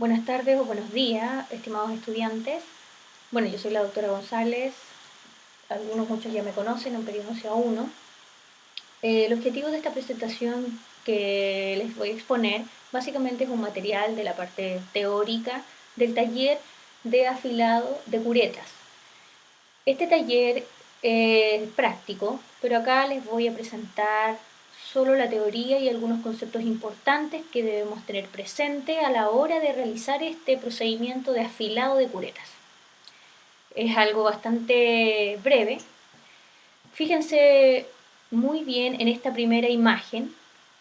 Buenas tardes o buenos días, estimados estudiantes. Bueno, yo soy la doctora González, muchos ya me conocen, en periodo a uno. El objetivo de esta presentación que les voy a exponer básicamente es un material de la parte teórica del taller de afilado de curetas. Este taller es práctico, pero acá les voy a presentar solo la teoría y algunos conceptos importantes que debemos tener presente a la hora de realizar este procedimiento de afilado de curetas. Es algo bastante breve. Fíjense muy bien en esta primera imagen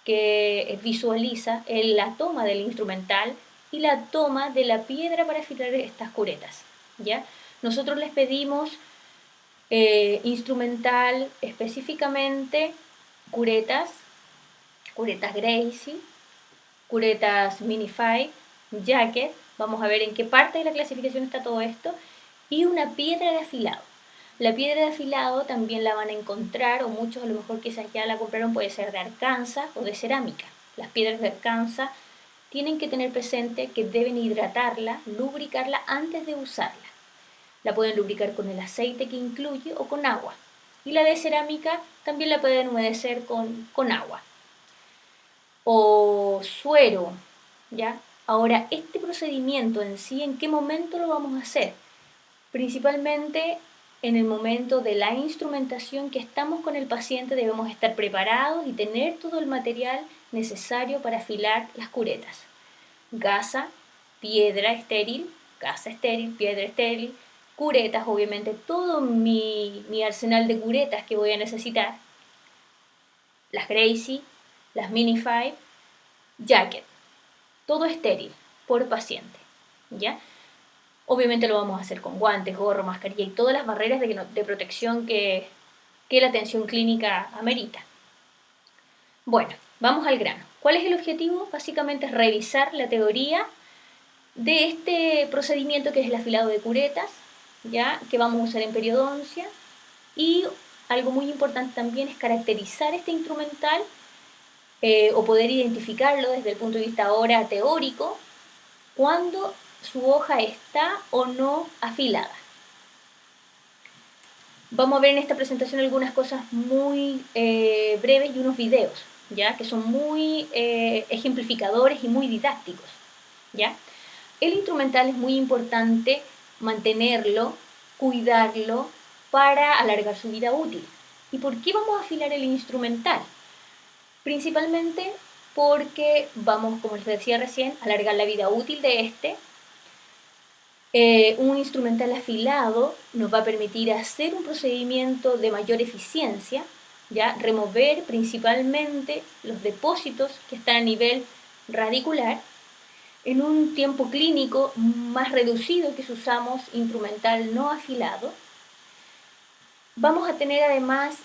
que visualiza la toma del instrumental y la toma de la piedra para afilar estas curetas. ¿Ya? Nosotros les pedimos instrumental específicamente curetas, curetas Gracie, curetas Minify, jacket, vamos a ver en qué parte de la clasificación está todo esto, y una piedra de afilado. La piedra de afilado también la van a encontrar, o muchos a lo mejor quizás ya la compraron, puede ser de Arkansas o de cerámica. Las piedras de Arkansas tienen que tener presente que deben hidratarla, lubricarla antes de usarla. La pueden lubricar con el aceite que incluye o con agua. Y la de cerámica también la pueden humedecer con agua. O suero, ¿ya? Ahora, este procedimiento en sí, ¿en qué momento lo vamos a hacer? Principalmente en el momento de la instrumentación que estamos con el paciente, debemos estar preparados y tener todo el material necesario para afilar las curetas. Gasa, piedra estéril, piedra estéril, curetas, obviamente todo mi arsenal de curetas que voy a necesitar, las Gracie, las Minify, jacket, todo estéril por paciente, ¿ya? Obviamente lo vamos a hacer con guantes, gorro, mascarilla y todas las barreras de protección que la atención clínica amerita. Bueno, vamos al grano. ¿Cuál es el objetivo? Básicamente es revisar la teoría de este procedimiento que es el afilado de curetas, ¿ya? Que vamos a usar en periodoncia, y algo muy importante también es caracterizar este instrumental o poder identificarlo desde el punto de vista ahora teórico cuando su hoja está o no afilada. Vamos a ver en esta presentación algunas cosas muy breves y unos videos, ¿ya? Que son muy ejemplificadores y muy didácticos, ¿ya? El instrumental es muy importante mantenerlo, cuidarlo para alargar su vida útil. ¿Y por qué vamos a afilar el instrumental? Principalmente porque vamos, como les decía recién, a alargar la vida útil de este. Un instrumental afilado nos va a permitir hacer un procedimiento de mayor eficiencia, ¿ya? Remover principalmente los depósitos que están a nivel radicular en un tiempo clínico más reducido que si usamos instrumental no afilado. Vamos a tener además,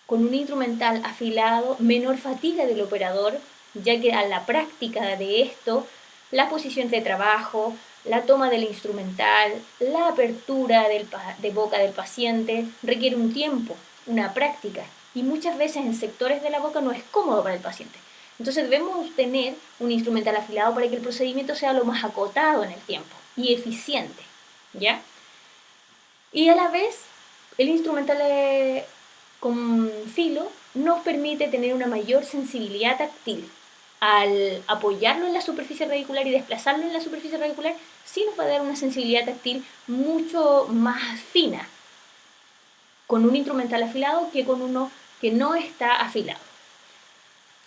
con un instrumental afilado, menor fatiga del operador, ya que a la práctica de esto, la posición de trabajo, la toma del instrumental, la apertura de boca del paciente requiere un tiempo, una práctica, y muchas veces en sectores de la boca no es cómodo para el paciente. Entonces debemos tener un instrumental afilado para que el procedimiento sea lo más acotado en el tiempo y eficiente, ¿ya? Y a la vez, el instrumental con filo nos permite tener una mayor sensibilidad táctil. Al apoyarlo en la superficie radicular y desplazarlo en la superficie radicular, sí nos va a dar una sensibilidad táctil mucho más fina con un instrumental afilado que con uno que no está afilado.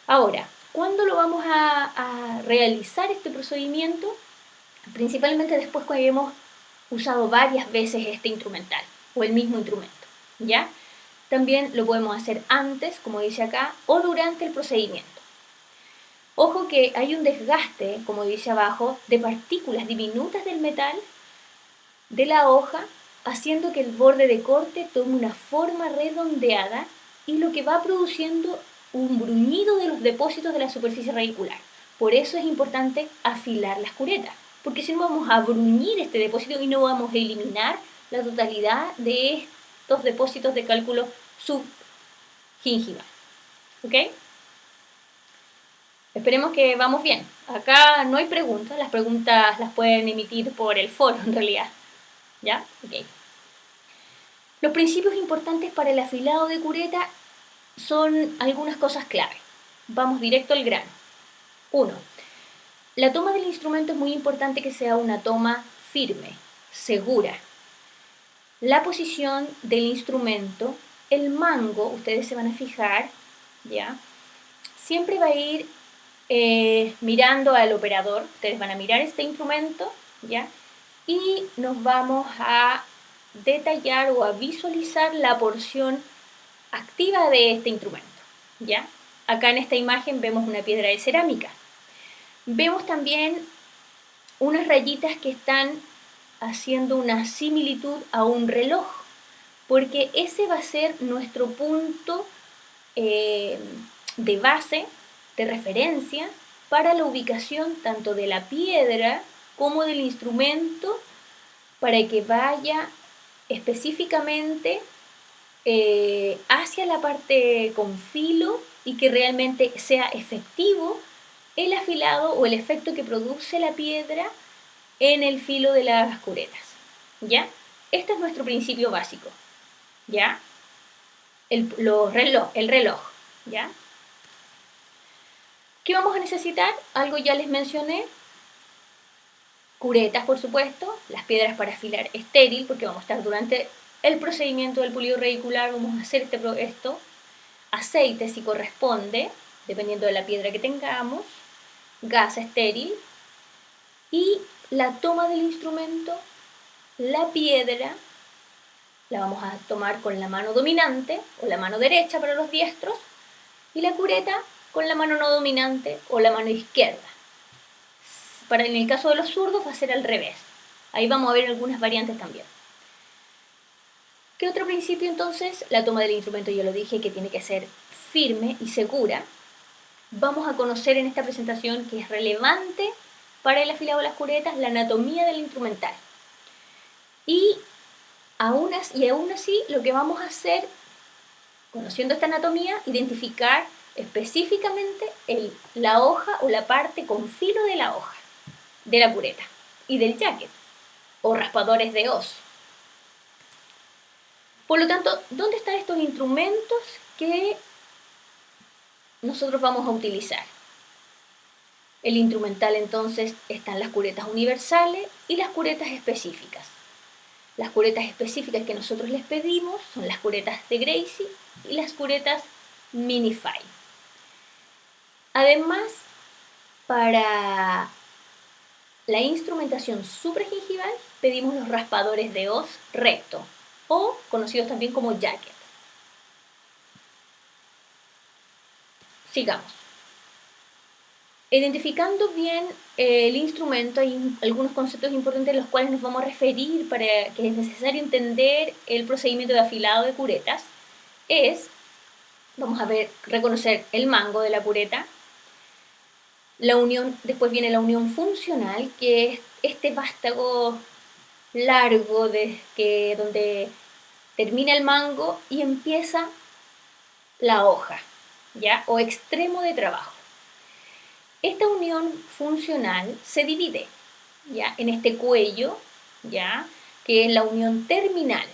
Ahora, ¿cuándo lo vamos a realizar este procedimiento? Principalmente después cuando hayamos usado varias veces este instrumental o el mismo instrumento, ¿ya? También lo podemos hacer antes, como dice acá, o durante el procedimiento. Ojo que hay un desgaste, como dice abajo, de partículas diminutas del metal de la hoja, haciendo que el borde de corte tome una forma redondeada y lo que va produciendo un bruñido de los depósitos de la superficie radicular. Por eso es importante afilar las curetas, porque si no vamos a bruñir este depósito y no vamos a eliminar la totalidad de estos depósitos de cálculo subgingival. ¿Ok? Esperemos que vamos bien. Acá no hay preguntas, las preguntas las pueden emitir por el foro en realidad. ¿Ya? Ok. Los principios importantes para el afilado de cureta son algunas cosas clave. Vamos directo al grano. 1. La toma del instrumento es muy importante que sea una toma firme, segura. La posición del instrumento, el mango, ustedes se van a fijar, ¿ya? Siempre va a ir mirando al operador. Ustedes van a mirar este instrumento, ¿ya? Y nos vamos a detallar o a visualizar la porción activa de este instrumento, ¿ya? Acá en esta imagen vemos una piedra de cerámica. Vemos también unas rayitas que están haciendo una similitud a un reloj, porque ese va a ser nuestro punto de base, de referencia, para la ubicación tanto de la piedra como del instrumento, para que vaya específicamente hacia la parte con filo y que realmente sea efectivo el afilado o el efecto que produce la piedra en el filo de las curetas, ¿ya? Este es nuestro principio básico, ¿ya? El reloj, ¿ya? ¿Qué vamos a necesitar? Algo ya les mencioné. Curetas, por supuesto, las piedras para afilar estéril, porque vamos a estar durante el procedimiento del pulido radicular, vamos a hacer esto, aceite si corresponde, dependiendo de la piedra que tengamos, gas estéril y la toma del instrumento, la piedra, la vamos a tomar con la mano dominante o la mano derecha para los diestros y la cureta con la mano no dominante o la mano izquierda. En el caso de los zurdos va a ser al revés. Ahí vamos a ver algunas variantes también. ¿Qué otro principio entonces? La toma del instrumento, ya lo dije, que tiene que ser firme y segura. Vamos a conocer en esta presentación que es relevante para el afilado de las curetas la anatomía del instrumental. Y aún así lo que vamos a hacer, conociendo esta anatomía, identificar específicamente la hoja o la parte con filo de la hoja, de la cureta y del jacket o raspadores de hoz. Por lo tanto, ¿dónde están estos instrumentos que nosotros vamos a utilizar? El instrumental entonces están las curetas universales y las curetas específicas. Las curetas específicas que nosotros les pedimos son las curetas de Gracie y las curetas Minify. Además, para la instrumentación supragingival pedimos los raspadores de hoz recto o conocidos también como jacket. Sigamos. Identificando bien el instrumento, hay algunos conceptos importantes en los cuales nos vamos a referir para que es necesario entender el procedimiento de afilado de curetas. Vamos a reconocer el mango de la cureta, la unión, después viene la unión funcional, que es este vástago largo donde termina el mango y empieza la hoja, ¿ya? O extremo de trabajo. Esta unión funcional se divide, ¿ya? En este cuello, ¿ya? Que es la unión terminal.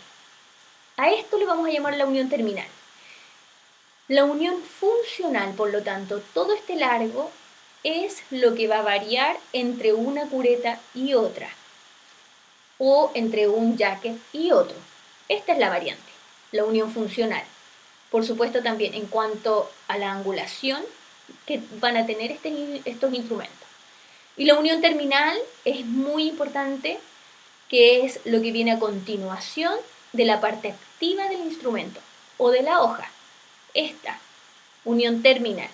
A esto le vamos a llamar la unión terminal. La unión funcional, por lo tanto, todo este largo es lo que va a variar entre una cureta y otra, o entre un jacket y otro. Esta es la variante, la unión funcional. Por supuesto también en cuanto a la angulación que van a tener estos instrumentos. Y la unión terminal es muy importante, que es lo que viene a continuación de la parte activa del instrumento o de la hoja. Esta unión terminal.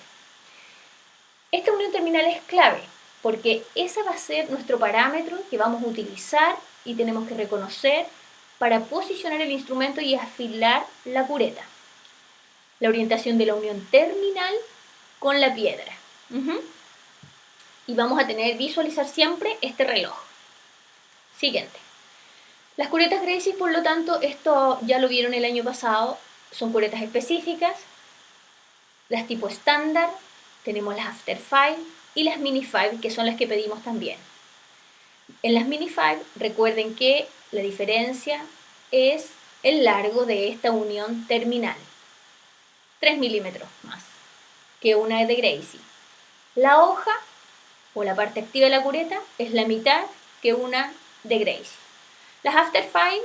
Esta unión terminal es clave porque esa va a ser nuestro parámetro que vamos a utilizar y tenemos que reconocer para posicionar el instrumento y afilar la cureta. La orientación de la unión terminal con la piedra. Y vamos a visualizar siempre este reloj. Siguiente. Las curetas Gracie, por lo tanto, esto ya lo vieron el año pasado, son curetas específicas, las tipo estándar, tenemos las after five y las mini five, que son las que pedimos también. En las mini five, recuerden que la diferencia es el largo de esta unión terminal, 3 milímetros más que una de Gracie. La hoja o la parte activa de la cureta es la mitad que una de Gracie. Las after five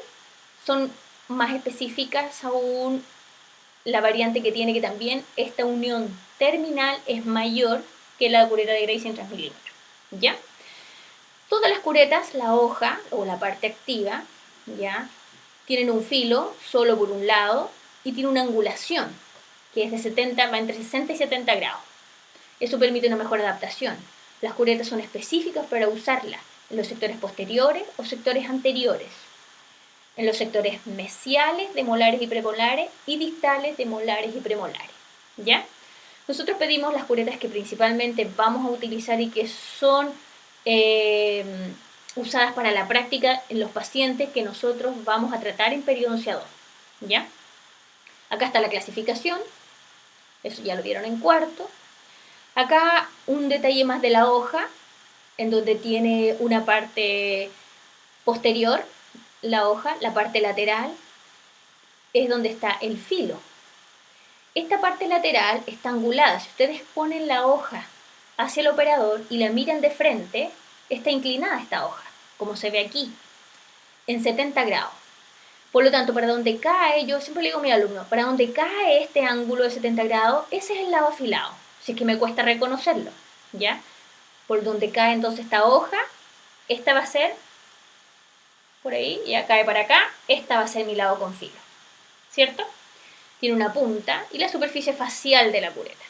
son más específicas aún, la variante que tiene que también esta unión terminal es mayor que la cureta de Gracie en 3 milímetros. ¿Ya? Todas las curetas, la hoja o la parte activa, ¿ya?, tienen un filo solo por un lado y tiene una angulación que es de 70, va entre 60 y 70 grados. Eso permite una mejor adaptación. Las curetas son específicas para usarlas en los sectores posteriores o sectores anteriores, en los sectores mesiales de molares y premolares y distales de molares y premolares. ¿Ya? Nosotros pedimos las curetas que principalmente vamos a utilizar y que son usadas para la práctica en los pacientes que nosotros vamos a tratar en periodonciador. ¿Ya? Acá está la clasificación, eso ya lo vieron en cuarto. Acá un detalle más de la hoja, en donde tiene una parte posterior, la hoja, la parte lateral, es donde está el filo. Esta parte lateral está angulada. Si ustedes ponen la hoja hacia el operador y la miran de frente, está inclinada esta hoja, como se ve aquí, en 70 grados. Por lo tanto, para donde cae, yo siempre le digo a mi alumno, para donde cae este ángulo de 70 grados, ese es el lado afilado, si es que me cuesta reconocerlo, ¿ya? Por donde cae entonces esta hoja, esta va a ser, por ahí, ya cae para acá, esta va a ser mi lado con filo, ¿cierto? Tiene una punta y la superficie facial de la cureta.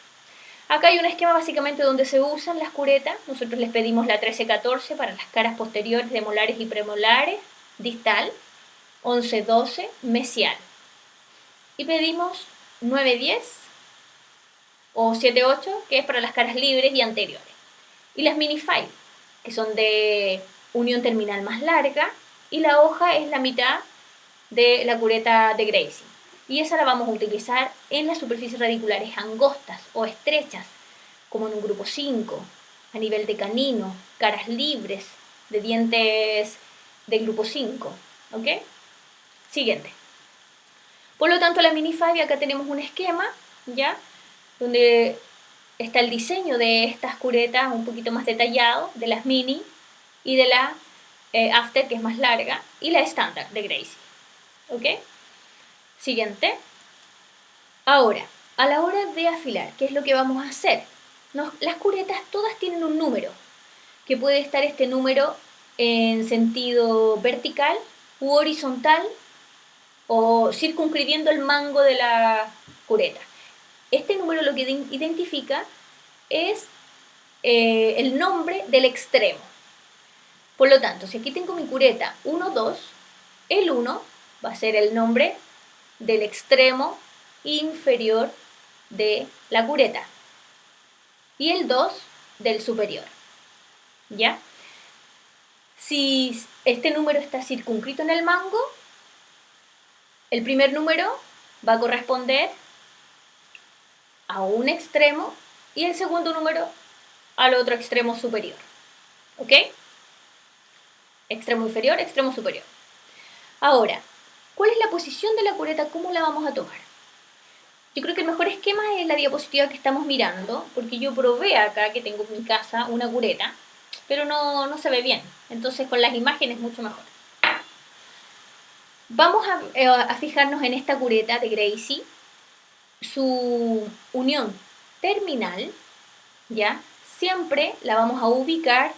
Acá hay un esquema básicamente donde se usan las curetas. Nosotros les pedimos la 13-14 para las caras posteriores de molares y premolares, distal, 11-12, mesial. Y pedimos 9-10 o 7-8, que es para las caras libres y anteriores. Y las mini 5, que son de unión terminal más larga, y la hoja es la mitad de la cureta de Gracie. Y esa la vamos a utilizar en las superficies radiculares angostas o estrechas, como en un grupo 5, a nivel de canino, caras libres, de dientes del grupo 5. ¿Ok? Siguiente. Por lo tanto, la mini 5, acá tenemos un esquema, ¿ya?, donde está el diseño de estas curetas un poquito más detallado, de las mini y de la after, que es más larga, y la estándar de Gracie. ¿Ok? Siguiente. Ahora, a la hora de afilar, ¿qué es lo que vamos a hacer? Las curetas todas tienen un número, que puede estar este número en sentido vertical u horizontal o circunscribiendo el mango de la cureta. Este número lo que identifica es el nombre del extremo. Por lo tanto, si aquí tengo mi cureta 1, 2, el 1 va a ser el nombre del extremo inferior de la cureta y el 2 del superior. ¿Ya? Si este número está circunscrito en el mango, el primer número va a corresponder a un extremo y el segundo número al otro extremo superior. ¿Ok? Extremo inferior, extremo superior. Ahora, ¿cuál es la posición de la cureta? ¿Cómo la vamos a tomar? Yo creo que el mejor esquema es la diapositiva que estamos mirando, porque yo probé acá que tengo en mi casa una cureta, pero no se ve bien. Entonces con las imágenes mucho mejor. Vamos a fijarnos en esta cureta de Gracie, su unión terminal, ¿ya? Siempre la vamos a ubicar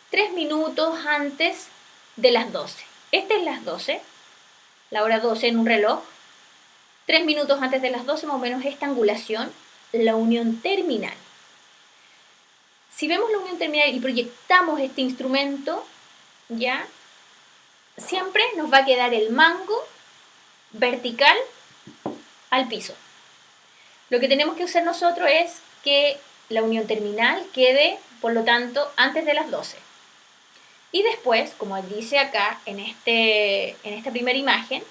3 minutos antes de las 12. Esta es las 12, la hora 12 en un reloj. 3 minutos antes de las 12, más o menos esta angulación, la unión terminal. Si vemos la unión terminal y proyectamos este instrumento, ¿ya?, siempre nos va a quedar el mango vertical al piso. Lo que tenemos que hacer nosotros es que la unión terminal quede, por lo tanto, antes de las 12. Y después, como dice acá en esta primera imagen,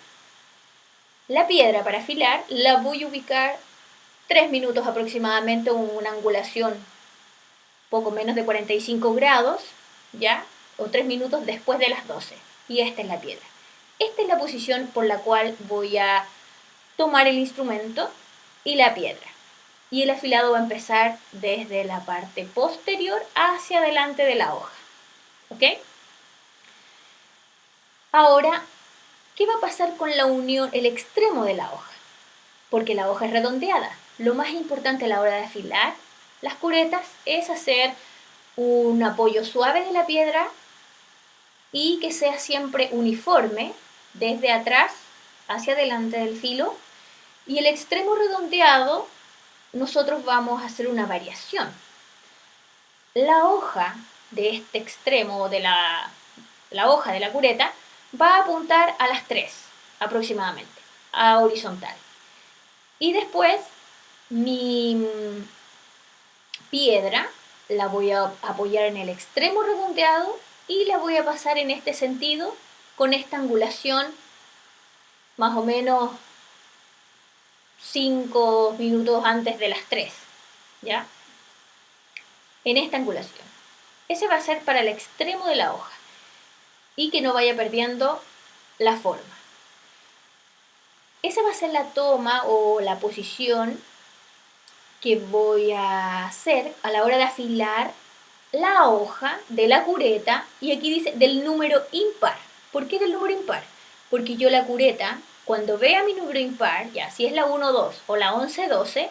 la piedra para afilar la voy a ubicar 3 minutos aproximadamente, una angulación poco menos de 45 grados, ¿ya? O 3 minutos después de las 12. Y esta es la piedra. Esta es la posición por la cual voy a tomar el instrumento y la piedra. Y el afilado va a empezar desde la parte posterior hacia adelante de la hoja. ¿Ok? Ahora, ¿qué va a pasar con la unión, el extremo de la hoja? Porque la hoja es redondeada. Lo más importante a la hora de afilar las curetas es hacer un apoyo suave de la piedra y que sea siempre uniforme desde atrás hacia adelante del filo. Y el extremo redondeado, nosotros vamos a hacer una variación. La hoja de este extremo de la hoja de la cureta va a apuntar a las 3 aproximadamente, a horizontal. Y después mi piedra la voy a apoyar en el extremo redondeado y la voy a pasar en este sentido con esta angulación más o menos 5 minutos antes de las 3, ¿ya? En esta angulación. Ese va a ser para el extremo de la hoja y que no vaya perdiendo la forma. Esa va a ser la toma o la posición que voy a hacer a la hora de afilar la hoja de la cureta, y aquí dice del número impar. ¿Por qué del número impar? Porque yo la cureta, cuando vea mi número impar, ya si es la 1, 2 o la 11, 12,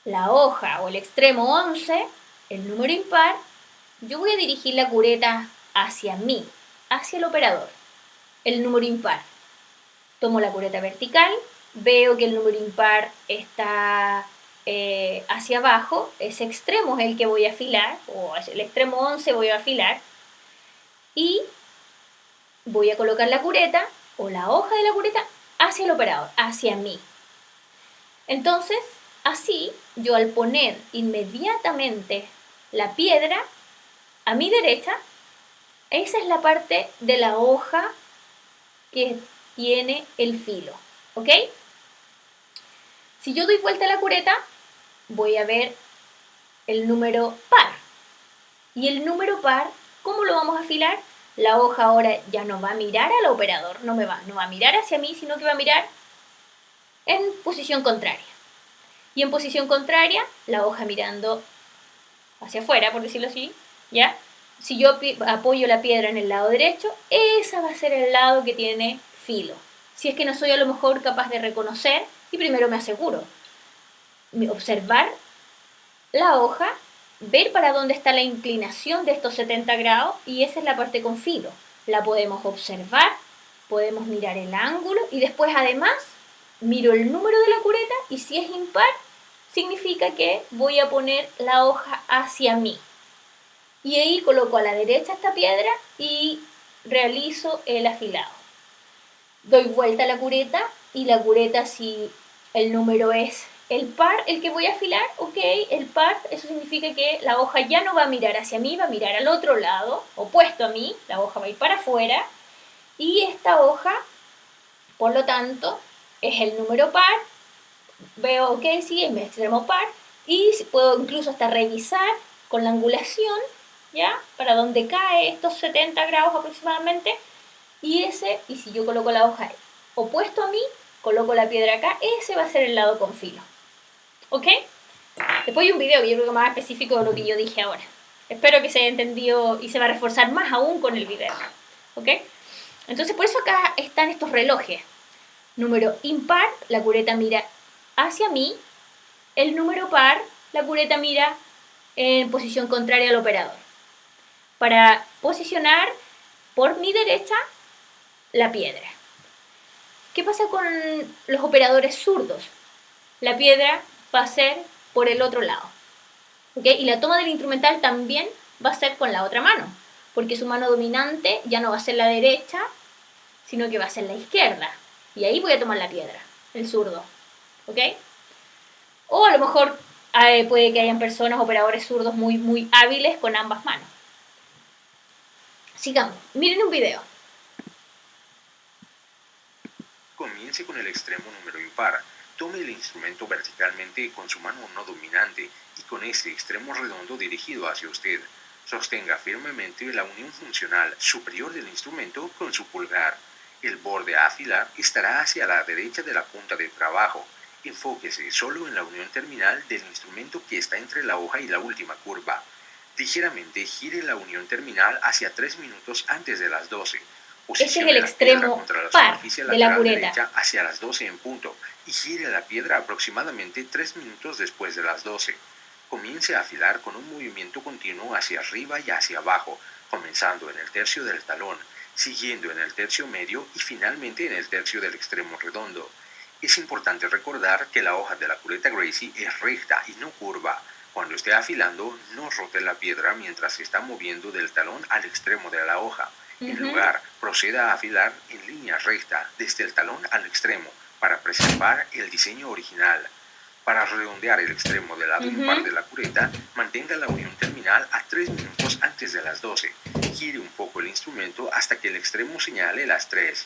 la hoja o el extremo 11, el número impar, yo voy a dirigir la cureta hacia mí, hacia el operador, el número impar. Tomo la cureta vertical, veo que el número impar está hacia abajo, ese extremo es el que voy a afilar, o el extremo 11 voy a afilar, y voy a colocar la cureta o la hoja de la cureta hacia el operador, hacia mí. Entonces, así yo al poner inmediatamente la piedra a mi derecha, esa es la parte de la hoja que tiene el filo, ¿ok? Si yo doy vuelta a la cureta, voy a ver el número par. Y el número par, ¿cómo lo vamos a afilar? La hoja ahora ya no va a mirar al operador, no va a mirar hacia mí, sino que va a mirar en posición contraria. Y en posición contraria, la hoja mirando hacia afuera, por decirlo así, ¿ya? Si yo apoyo la piedra en el lado derecho, ese va a ser el lado que tiene filo. Si es que no soy a lo mejor capaz de reconocer, y primero me aseguro, observar la hoja, ver para dónde está la inclinación de estos 70 grados, y esa es la parte con filo. La podemos observar, podemos mirar el ángulo y después además miro el número de la cureta, y si es impar, significa que voy a poner la hoja hacia mí. Y ahí coloco a la derecha esta piedra y realizo el afilado. Doy vuelta a la cureta, y la cureta, si el número es el par el que voy a afilar, ok, el par, eso significa que la hoja ya no va a mirar hacia mí, va a mirar al otro lado, opuesto a mí, la hoja va a ir para afuera, y esta hoja, por lo tanto, es el número par. Veo, ok, sí, es mi extremo par, y puedo incluso hasta revisar con la angulación, ¿ya? Para donde cae estos 70 grados aproximadamente, y si yo coloco la hoja opuesto a mí, coloco la piedra acá, ese va a ser el lado con filo, ¿ok? Después hay un video que yo creo que más específico de lo que yo dije ahora. Espero que se haya entendido y se va a reforzar más aún con el video, ¿ok? Entonces por eso acá están estos relojes. Número impar, la cureta mira hacia mí. El número par, la cureta mira en posición contraria al operador. Para posicionar por mi derecha la piedra. ¿Qué pasa con los operadores zurdos? La piedra va a ser por el otro lado, ¿ok? Y la toma del instrumental también va a ser con la otra mano, porque su mano dominante ya no va a ser la derecha, sino que va a ser la izquierda. Y ahí voy a tomar la piedra, el zurdo, ¿ok? O a lo mejor puede que hayan personas, operadores zurdos muy, muy hábiles con ambas manos. Sigamos, miren un video. Comience con el extremo número impar. Tome el instrumento verticalmente con su mano no dominante y con este extremo redondo dirigido hacia usted. Sostenga firmemente la unión funcional superior del instrumento con su pulgar. El borde a afilar estará hacia la derecha de la punta de trabajo. Enfóquese solo en la unión terminal del instrumento que está entre la hoja y la última curva. Ligeramente gire la unión terminal hacia 3 minutos antes de las 12. Este es el Posicione la piedra extremo contra la par superficie de la lateral cureta. derecha hacia las 12 en punto y gire la piedra aproximadamente 3 minutos después de las 12. Comience a afilar con un movimiento continuo hacia arriba y hacia abajo, comenzando en el tercio del talón, siguiendo en el tercio medio y finalmente en el tercio del extremo redondo. Es importante recordar que la hoja de la cureta Gracie es recta y no curva. Cuando esté afilando, no rote la piedra mientras se está moviendo del talón al extremo de la hoja. En lugar, proceda a afilar en línea recta desde el talón al extremo para preservar el diseño original. Para redondear el extremo del lado impar de la cureta, mantenga la unión terminal a 3 minutos antes de las 12. Gire un poco el instrumento hasta que el extremo señale las 3.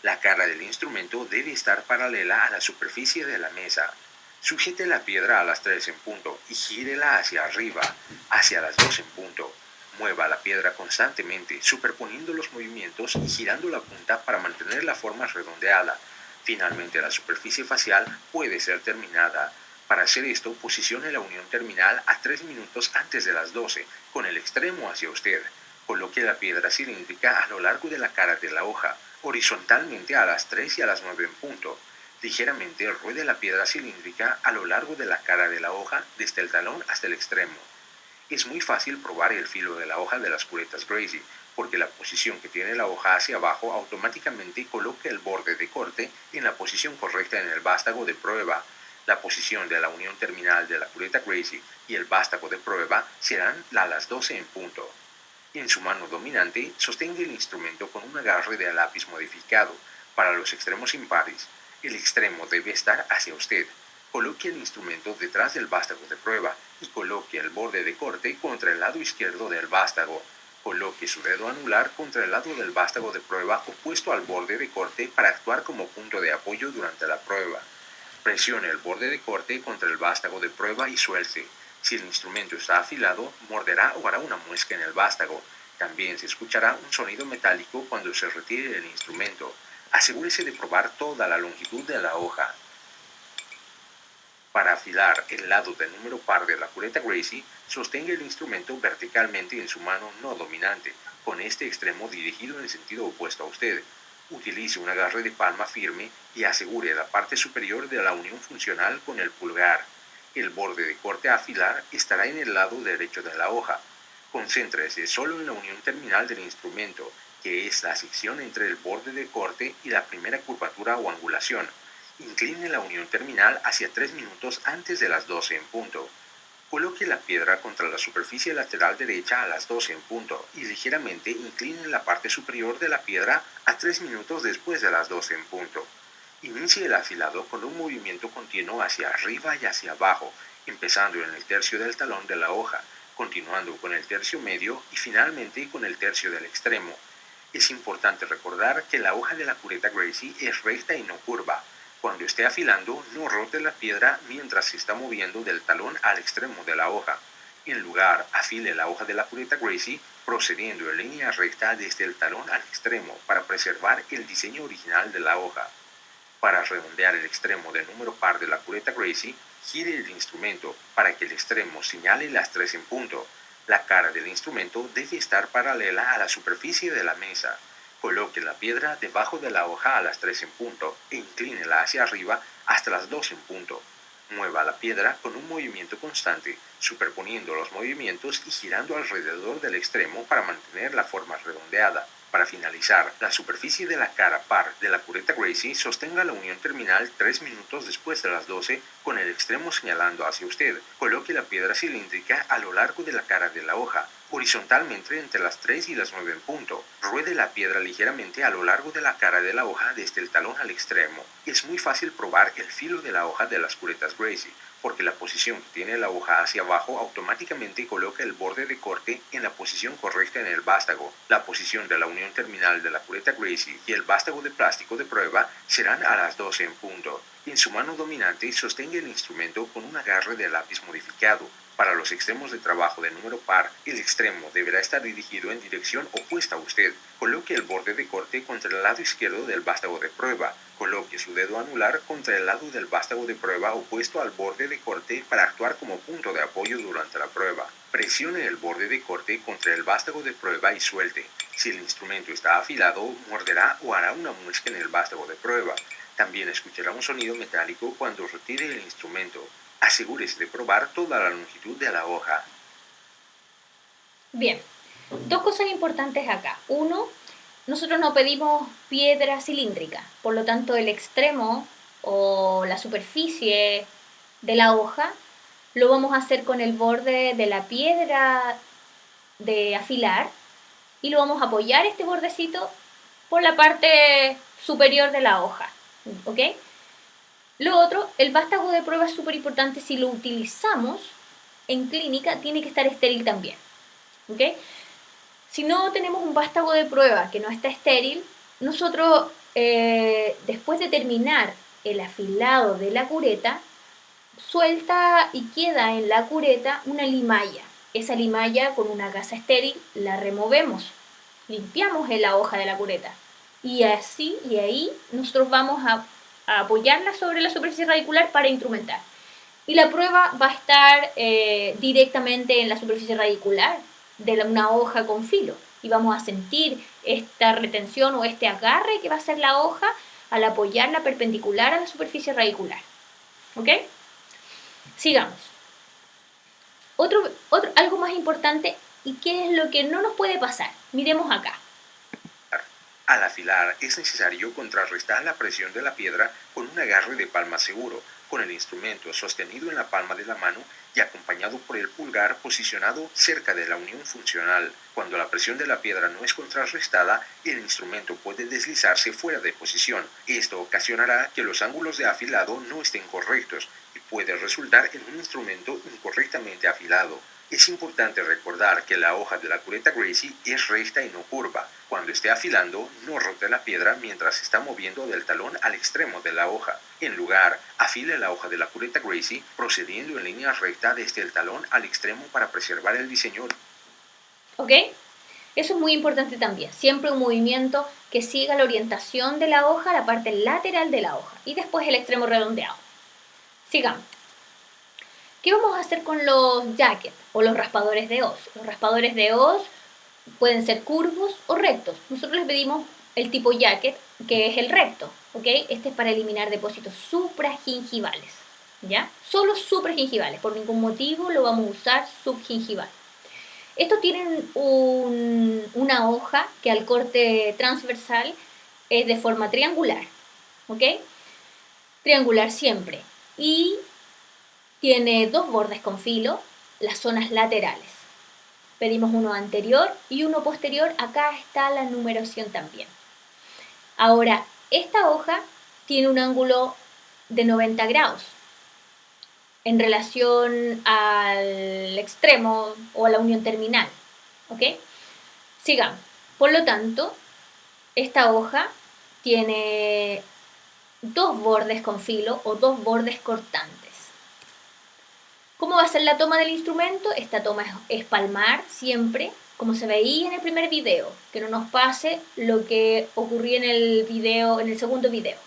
La cara del instrumento debe estar paralela a la superficie de la mesa. Sujete la piedra a las 3 en punto y gírela hacia arriba, hacia las 2 en punto. Mueva la piedra constantemente, superponiendo los movimientos y girando la punta para mantener la forma redondeada. Finalmente, la superficie facial puede ser terminada. Para hacer esto, posicione la unión terminal a 3 minutos antes de las 12, con el extremo hacia usted. Coloque la piedra cilíndrica a lo largo de la cara de la hoja, horizontalmente a las 3 y a las 9 en punto. Ligeramente ruede la piedra cilíndrica a lo largo de la cara de la hoja, desde el talón hasta el extremo. Es muy fácil probar el filo de la hoja de las curetas Gracie, porque la posición que tiene la hoja hacia abajo automáticamente coloca el borde de corte en la posición correcta en el vástago de prueba. La posición de la unión terminal de la cureta Gracie y el vástago de prueba serán a las 12 en punto. En su mano dominante, sostenga el instrumento con un agarre de lápiz modificado. Para los extremos impares, el extremo debe estar hacia usted. Coloque el instrumento detrás del vástago de prueba y coloque el borde de corte contra el lado izquierdo del vástago. Coloque su dedo anular contra el lado del vástago de prueba opuesto al borde de corte para actuar como punto de apoyo durante la prueba. Presione el borde de corte contra el vástago de prueba y suelte. Si el instrumento está afilado, morderá o hará una muesca en el vástago. También se escuchará un sonido metálico cuando se retire el instrumento. Asegúrese de probar toda la longitud de la hoja. Para afilar el lado del número par de la cureta Gracie, sostenga el instrumento verticalmente en su mano no dominante, con este extremo dirigido en sentido opuesto a usted. Utilice un agarre de palma firme y asegure la parte superior de la unión funcional con el pulgar. El borde de corte a afilar estará en el lado derecho de la hoja. Concéntrese solo en la unión terminal del instrumento, que es la sección entre el borde de corte y la primera curvatura o angulación. Incline la unión terminal hacia 3 minutos antes de las 12 en punto. Coloque la piedra contra la superficie lateral derecha a las 12 en punto y ligeramente incline la parte superior de la piedra a 3 minutos después de las 12 en punto. Inicie el afilado con un movimiento continuo hacia arriba y hacia abajo, empezando en el tercio del talón de la hoja, continuando con el tercio medio y finalmente con el tercio del extremo. Es importante recordar que la hoja de la cureta Gracie es recta y no curva. Cuando esté afilando, no rote la piedra mientras se está moviendo del talón al extremo de la hoja. En lugar, afile la hoja de la cureta Gracie procediendo en línea recta desde el talón al extremo para preservar el diseño original de la hoja. Para redondear el extremo del número par de la cureta Gracie, gire el instrumento para que el extremo señale las 3 en punto. La cara del instrumento debe estar paralela a la superficie de la mesa. Coloque la piedra debajo de la hoja a las 3 en punto e inclínela hacia arriba hasta las 2 en punto. Mueva la piedra con un movimiento constante, superponiendo los movimientos y girando alrededor del extremo para mantener la forma redondeada. Para finalizar, la superficie de la cara par de la cureta Gracie sostenga la unión terminal 3 minutos después de las 12 con el extremo señalando hacia usted. Coloque la piedra cilíndrica a lo largo de la cara de la hoja. horizontalmente entre las 3 y las 9 en punto. Ruede la piedra ligeramente a lo largo de la cara de la hoja desde el talón al extremo. Es muy fácil probar el filo de la hoja de las curetas Gracie, porque la posición que tiene la hoja hacia abajo automáticamente coloca el borde de corte en la posición correcta en el vástago. La posición de la unión terminal de la cureta Gracie y el vástago de plástico de prueba serán a las 12 en punto. En su mano dominante sostenga el instrumento con un agarre de lápiz modificado. Para los extremos de trabajo de número par, el extremo deberá estar dirigido en dirección opuesta a usted. Coloque el borde de corte contra el lado izquierdo del vástago de prueba. Coloque su dedo anular contra el lado del vástago de prueba opuesto al borde de corte para actuar como punto de apoyo durante la prueba. Presione el borde de corte contra el vástago de prueba y suelte. Si el instrumento está afilado, morderá o hará una muesca en el vástago de prueba. También escuchará un sonido metálico cuando retire el instrumento. Asegúrese de probar toda la longitud de la hoja. Bien, dos cosas importantes acá. Uno, nosotros no pedimos piedra cilíndrica, por lo tanto el extremo o la superficie de la hoja lo vamos a hacer con el borde de la piedra de afilar y lo vamos a apoyar este bordecito por la parte superior de la hoja, ¿ok? Lo otro, el vástago de prueba es súper importante. Si lo utilizamos en clínica, tiene que estar estéril también, ¿ok? Si no tenemos un vástago de prueba que no está estéril, nosotros después de terminar el afilado de la cureta, suelta y queda en la cureta una limalla. Esa limalla con una gasa estéril la removemos, limpiamos en la hoja de la cureta y así y ahí nosotros vamos a apoyarla sobre la superficie radicular para instrumentar. Y la prueba va a estar directamente en la superficie radicular de una hoja con filo. Y vamos a sentir esta retención o este agarre que va a hacer la hoja al apoyarla perpendicular a la superficie radicular. ¿Ok? Sigamos. Algo más importante, ¿y qué es lo que no nos puede pasar? Miremos acá. Al afilar es necesario contrarrestar la presión de la piedra con un agarre de palma seguro, con el instrumento sostenido en la palma de la mano y acompañado por el pulgar posicionado cerca de la unión funcional. Cuando la presión de la piedra no es contrarrestada, el instrumento puede deslizarse fuera de posición. Esto ocasionará que los ángulos de afilado no estén correctos y puede resultar en un instrumento incorrectamente afilado. Es importante recordar que la hoja de la cureta Gracie es recta y no curva. Cuando esté afilando, no rote la piedra mientras se está moviendo del talón al extremo de la hoja. En lugar, afile la hoja de la cureta Gracie procediendo en línea recta desde el talón al extremo para preservar el diseño. ¿Ok? Eso es muy importante también. Siempre un movimiento que siga la orientación de la hoja, la parte lateral de la hoja. Y después el extremo redondeado. Sigamos. ¿Qué vamos a hacer con los jackets o los raspadores de hoz? Los raspadores de hoz pueden ser curvos o rectos. Nosotros les pedimos el tipo jacket, que es el recto, ¿ok? Este es para eliminar depósitos supragingivales, ¿ya? Solo supragingivales, por ningún motivo lo vamos a usar subgingival. Estos tienen una hoja que al corte transversal es de forma triangular, ¿ok? Triangular siempre. Y tiene dos bordes con filo, las zonas laterales. Pedimos uno anterior y uno posterior. Acá está la numeración también. Ahora, esta hoja tiene un ángulo de 90 grados en relación al extremo o a la unión terminal. ¿Ok? Sigamos. Por lo tanto, esta hoja tiene dos bordes con filo o dos bordes cortantes. ¿Cómo va a ser la toma del instrumento? Esta toma es palmar siempre, como se veía en el primer video, que no nos pase lo que ocurrió en el segundo video.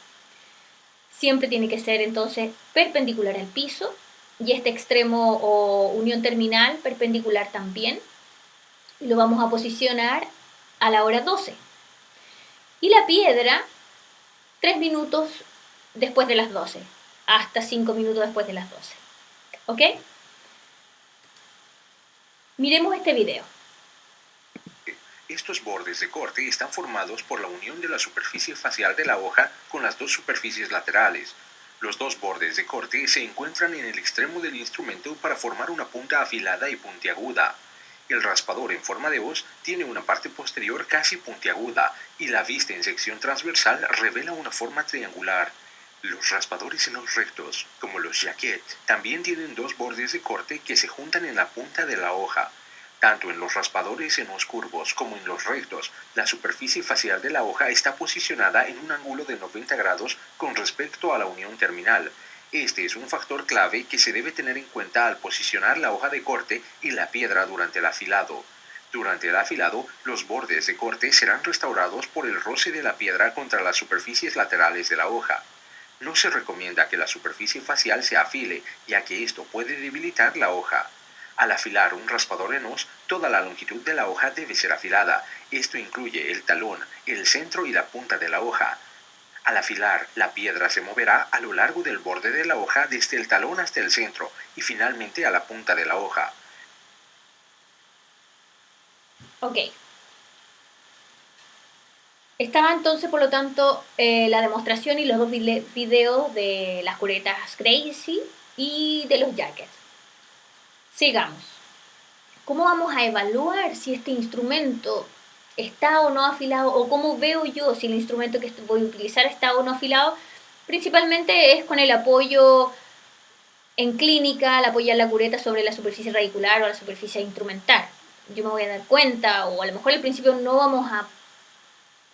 Siempre tiene que ser entonces perpendicular al piso y este extremo o unión terminal perpendicular también. Y lo vamos a posicionar a la hora 12. Y la piedra 3 minutos después de las 12, hasta 5 minutos después de las 12. ¿Ok? Miremos este video. Estos bordes de corte están formados por la unión de la superficie facial de la hoja con las dos superficies laterales. Los dos bordes de corte se encuentran en el extremo del instrumento para formar una punta afilada y puntiaguda. El raspador en forma de hoz tiene una parte posterior casi puntiaguda y la vista en sección transversal revela una forma triangular. Los raspadores en los rectos, como los jaquet, también tienen dos bordes de corte que se juntan en la punta de la hoja. Tanto en los raspadores en los curvos como en los rectos, la superficie facial de la hoja está posicionada en un ángulo de 90 grados con respecto a la unión terminal. Este es un factor clave que se debe tener en cuenta al posicionar la hoja de corte y la piedra durante el afilado. Durante el afilado, los bordes de corte serán restaurados por el roce de la piedra contra las superficies laterales de la hoja. No se recomienda que la superficie facial se afile, ya que esto puede debilitar la hoja. Al afilar un raspador en hoz, toda la longitud de la hoja debe ser afilada. Esto incluye el talón, el centro y la punta de la hoja. Al afilar, la piedra se moverá a lo largo del borde de la hoja desde el talón hasta el centro y finalmente a la punta de la hoja. Ok. Estaba entonces, por lo tanto, la demostración y los dos videos de las curetas Gracie y de los jackets. Sigamos. ¿Cómo vamos a evaluar si este instrumento está o no afilado? ¿O cómo veo yo si el instrumento que voy a utilizar está o no afilado? Principalmente es con el apoyo en clínica, al apoyar la cureta sobre la superficie radicular o la superficie instrumental. Yo me voy a dar cuenta, o a lo mejor al principio no vamos a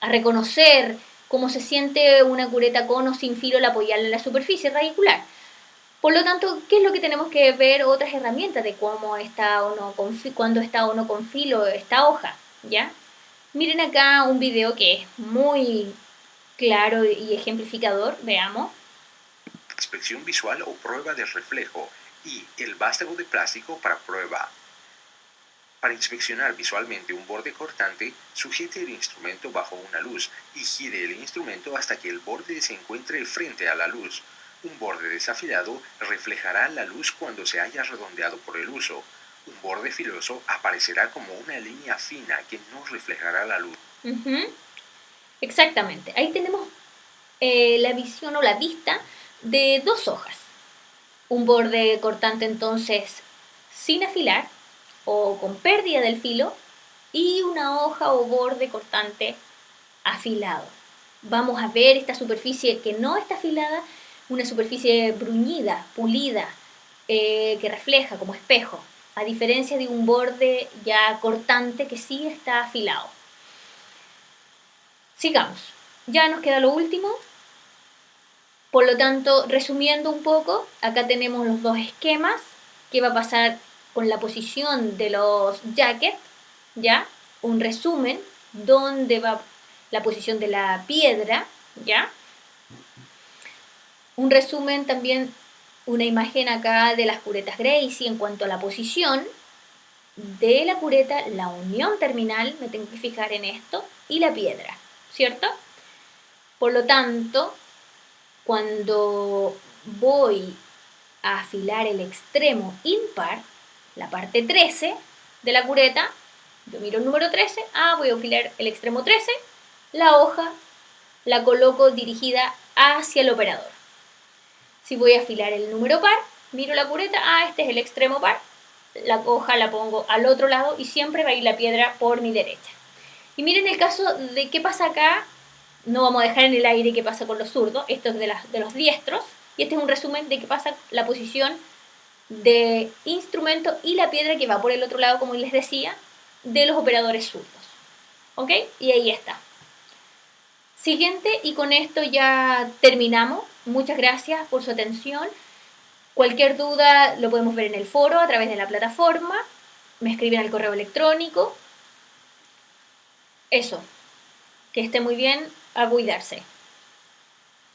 reconocer cómo se siente una cureta con o sin filo al apoyarla en la superficie radicular. Por lo tanto, ¿qué es lo que tenemos que ver? Otras herramientas de cómo está o no cuándo está o no con filo esta hoja, ¿ya? Miren acá un video que es muy claro y ejemplificador, veamos. Inspección visual o prueba de reflejo y el vástago de plástico para prueba. Para inspeccionar visualmente un borde cortante, sujete el instrumento bajo una luz y gire el instrumento hasta que el borde se encuentre frente a la luz. Un borde desafilado reflejará la luz cuando se haya redondeado por el uso. Un borde filoso aparecerá como una línea fina que no reflejará la luz. Exactamente. Ahí tenemos la visión o la vista de dos hojas. Un borde cortante entonces sin afilar o con pérdida del filo y una hoja o borde cortante afilado. Vamos a ver esta superficie que no está afilada, una superficie bruñida, pulida, que refleja como espejo, a diferencia de un borde ya cortante que sí está afilado. Sigamos, ya nos queda lo último. Por lo tanto, resumiendo un poco, acá tenemos los dos esquemas. ¿Qué va a pasar con la posición de los jackets? ¿Ya? Un resumen, dónde va la posición de la piedra, ¿ya? Un resumen también, una imagen acá de las curetas Gracie en cuanto a la posición de la cureta, la unión terminal, me tengo que fijar en esto, y la piedra, ¿cierto? Por lo tanto, cuando voy a afilar el extremo impar, la parte 13 de la cureta, yo miro el número 13, voy a afilar el extremo 13, la hoja la coloco dirigida hacia el operador. Si voy a afilar el número par, miro la cureta, este es el extremo par, la hoja la pongo al otro lado y siempre va a ir la piedra por mi derecha. Y miren el caso de qué pasa acá, no vamos a dejar en el aire qué pasa con los zurdos, esto es de los diestros, y este es un resumen de qué pasa la posición de instrumento y la piedra que va por el otro lado, como les decía, de los operadores zurdos. ¿Ok? Y ahí está. Siguiente, y con esto ya terminamos. Muchas gracias por su atención. Cualquier duda lo podemos ver en el foro a través de la plataforma. Me escriben al correo electrónico. Eso. Que esté muy bien. A cuidarse.